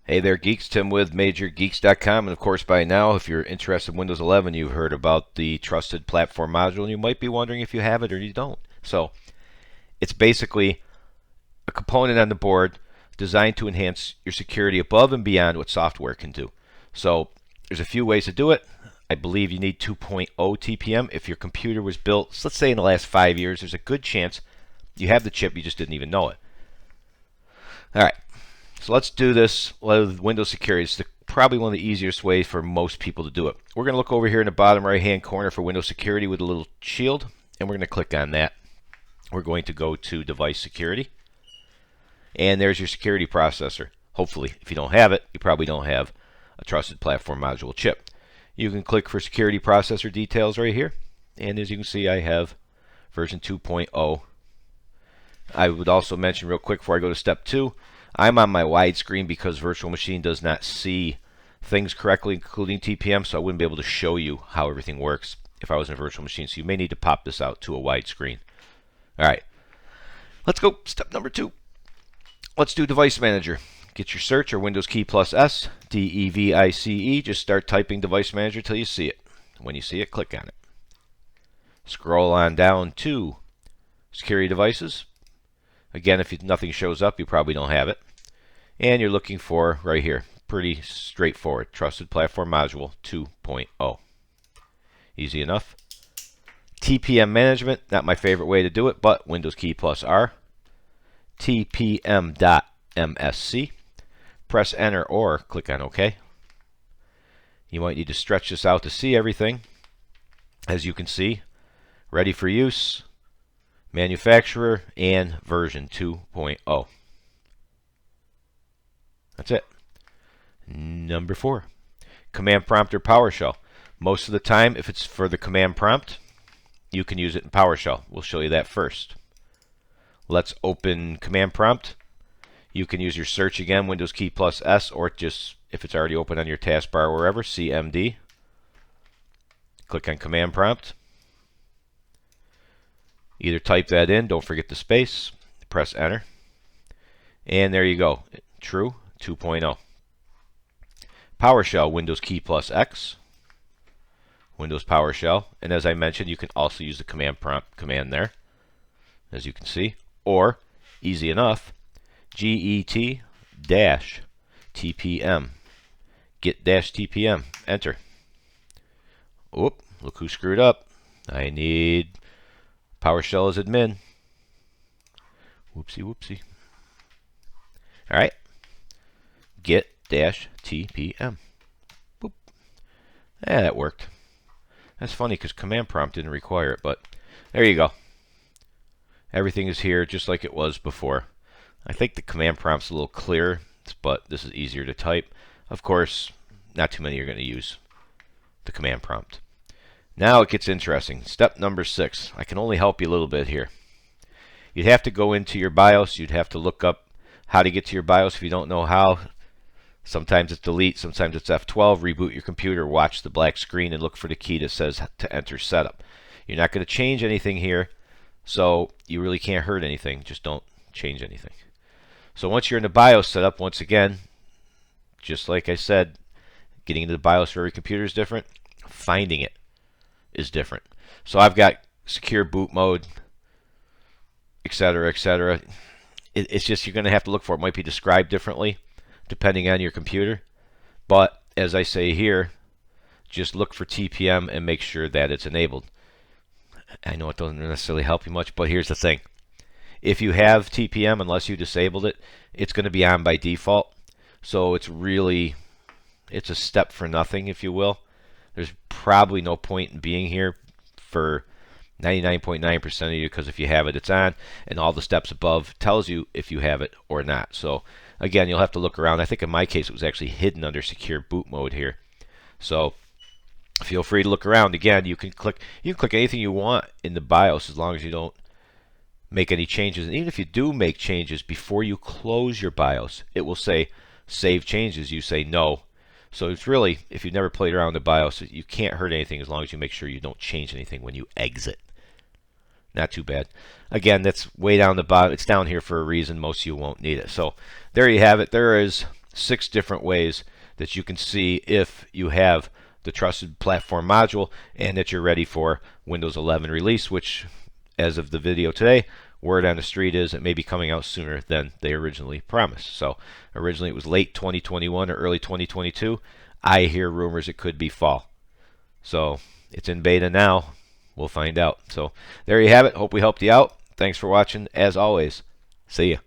Hey there, geeks. Tim with MajorGeeks.com. And of course, by now, if you're interested in Windows 11, you've heard about the Trusted Platform module, and you might be wondering if you have it or you don't. So, it's basically a component on the board designed to enhance your security above and beyond what software can do. So, there's a few ways to do it. I believe you need 2.0 TPM. If your computer was built, let's say in the last 5 years, there's a good chance you have the chip, you just didn't even know it. All right. So let's do this with Windows Security. It's probably one of the easiest ways for most people to do it. We're going to look over here in the bottom right hand corner for Windows Security with a little shield, and we're going to click on that. We're going to go to Device Security, and there's your security processor. Hopefully, if you don't have it, you probably don't have a Trusted Platform Module chip. You can click for security processor details right here, and as you can see, I have version 2.0. I would also mention real quick before I go to step 2, I'm on my widescreen because Virtual Machine does not see things correctly, including TPM, so I wouldn't be able to show you how everything works if I was in a Virtual Machine. So you may need to pop this out to a widescreen. All right, let's go. Step number 2. Let's do Device Manager. Get your search or Windows key plus S, DEVICE. Just start typing Device Manager till you see it. When you see it, click on it. Scroll on down to Security Devices. Again, if nothing shows up, you probably don't have it. And you're looking for, right here, pretty straightforward, Trusted Platform Module 2.0. Easy enough. TPM Management, not my favorite way to do it, but Windows key plus R. TPM.MSC. Press Enter or click on OK. You might need to stretch this out to see everything. As you can see, ready for use, manufacturer, and version 2.0. That's it. Number 4, command prompt or PowerShell. Most of the time, if it's for the command prompt, you can use it in PowerShell. We'll show you that first. Let's open command prompt. You can use your search again, Windows key plus S, or just, if it's already open on your taskbar or wherever, CMD. Click on command prompt. Either type that in, don't forget the space, press enter, and there you go. True 2.0. PowerShell, Windows key plus X, Windows PowerShell, and as I mentioned, you can also use the command prompt command there, as you can see, or easy enough, GET-TPM, get-TPM, enter. Oop, look who screwed up. I need PowerShell as admin. Whoopsie, whoopsie. All right. Get-TPM. Boop. Yeah, that worked. That's funny because command prompt didn't require it, but there you go. Everything is here just like it was before. I think the command prompt's a little clearer, but this is easier to type. Of course, not too many are going to use the command prompt. Now it gets interesting. Step number 6. I can only help you a little bit here. You'd have to go into your BIOS. You'd have to look up how to get to your BIOS if you don't know how. Sometimes it's delete, sometimes it's F12. Reboot your computer, watch the black screen, and look for the key that says to enter setup. You're not going to change anything here, so you really can't hurt anything. Just don't change anything. So once you're in the BIOS setup, once again, just like I said, getting into the BIOS for every computer is different. Finding it is different. So I've got secure boot mode, etc., etc. It's just you're going to have to look for it. It might be described differently depending on your computer. But as I say here, just look for TPM and make sure that it's enabled. I know it doesn't necessarily help you much, but here's the thing. If you have TPM, unless you disabled it, it's going to be on by default. So it's a step for nothing, if you will. There's probably no point in being here for 99.9% of you, because if you have it, it's on, and all the steps above tells you if you have it or not. So again, you'll have to look around. I think in my case it was actually hidden under secure boot mode here. So feel free to look around. Again, you can click anything you want in the BIOS as long as you don't make any changes. And even if you do make changes before you close your BIOS, it will say save changes. You say no. So it's really, if you've never played around with the BIOS, you can't hurt anything as long as you make sure you don't change anything when you exit. Not too bad. Again, that's way down the bottom. It's down here for a reason. Most of you won't need it. So there you have it. There is 6 different ways that you can see if you have the trusted platform module and that you're ready for Windows 11 release, which, as of the video today, word on the street is it may be coming out sooner than they originally promised. So originally it was late 2021 or early 2022. I hear rumors it could be fall. So it's in beta now. We'll find out. So there you have it. Hope we helped you out. Thanks for watching. As always, see ya.